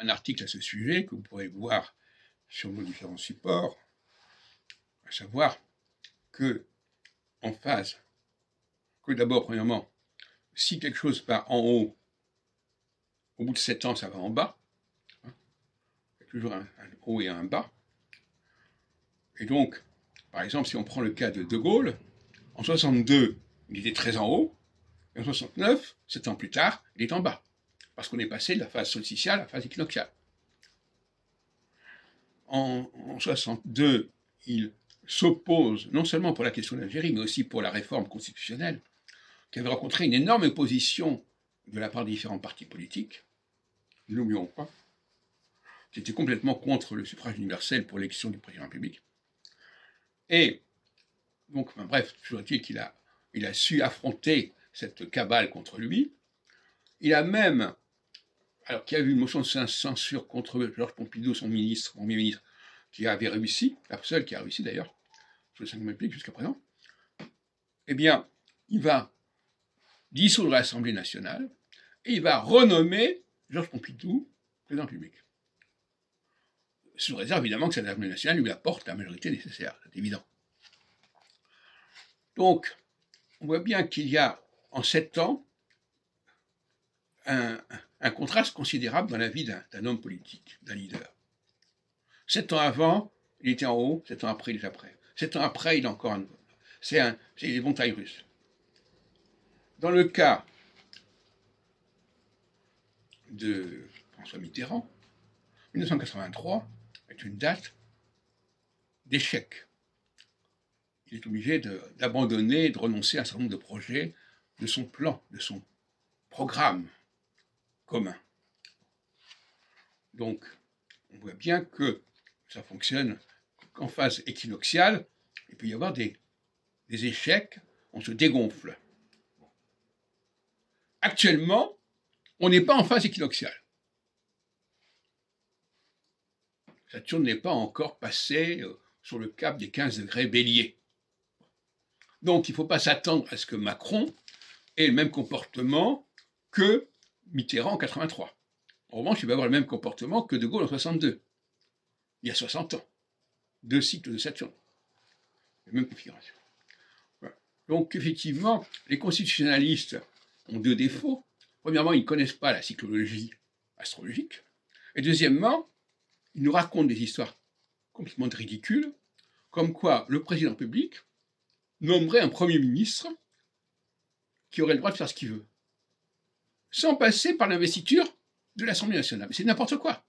un article à ce sujet que vous pourrez voir sur nos différents supports, à savoir que, en phase, que d'abord, premièrement, si quelque chose part en haut, au bout de 7 ans, ça va en bas. Il y a toujours un haut et un bas. Et donc, par exemple, si on prend le cas de De Gaulle, en 62, il était très en haut, et en 69, 7 ans plus tard, il est en bas. Parce qu'on est passé de la phase solsticiale à la phase équinoxiale. En 62, il s'oppose non seulement pour la question de l'Algérie, mais aussi pour la réforme constitutionnelle, qui avait rencontré une énorme opposition de la part des différents partis politiques, ne l'oublions pas, qui était complètement contre le suffrage universel pour l'élection du président de la République. Et donc, enfin, bref, toujours est-il qu'il a su affronter cette cabale contre lui. Il a même, alors qu'il y a eu une motion de censure contre Georges Pompidou, son premier ministre, qui avait réussi, la seule qui a réussi d'ailleurs, sous le 5e République jusqu'à présent, eh bien, il va dissoudre l'Assemblée nationale et il va renommer Georges Pompidou président de la République. Sous réserve évidemment que cette Assemblée nationale lui apporte la majorité nécessaire, c'est évident. Donc, on voit bien qu'il y a, en 7 ans, un contraste considérable dans la vie d'un homme politique, d'un leader. 7 ans avant, il était en haut, 7 ans après, il est après. 7 ans après, il est encore un... C'est les montagnes russes. Dans le cas de François Mitterrand, 1983 est une date d'échec. Il est obligé d'abandonner, de renoncer à un certain nombre de projets de son plan, de son programme commun. Donc, on voit bien que ça fonctionne qu'en phase équinoxiale, il peut y avoir des échecs, on se dégonfle. Actuellement, on n'est pas en phase équinoxiale. Saturne n'est pas encore passé sur le cap des 15 degrés Bélier. Donc, il ne faut pas s'attendre à ce que Macron ait le même comportement que Mitterrand en 83. En revanche, il va avoir le même comportement que De Gaulle en 62. Il y a 60 ans. 2 cycles de Saturne. La même configuration. Voilà. Donc, effectivement, les constitutionnalistes ont 2 défauts. Premièrement, ils ne connaissent pas la cyclologie astrologique. Et deuxièmement, ils nous racontent des histoires complètement ridicules, comme quoi le président de la République nommerait un Premier ministre qui aurait le droit de faire ce qu'il veut, sans passer par l'investiture de l'Assemblée nationale. Mais c'est n'importe quoi.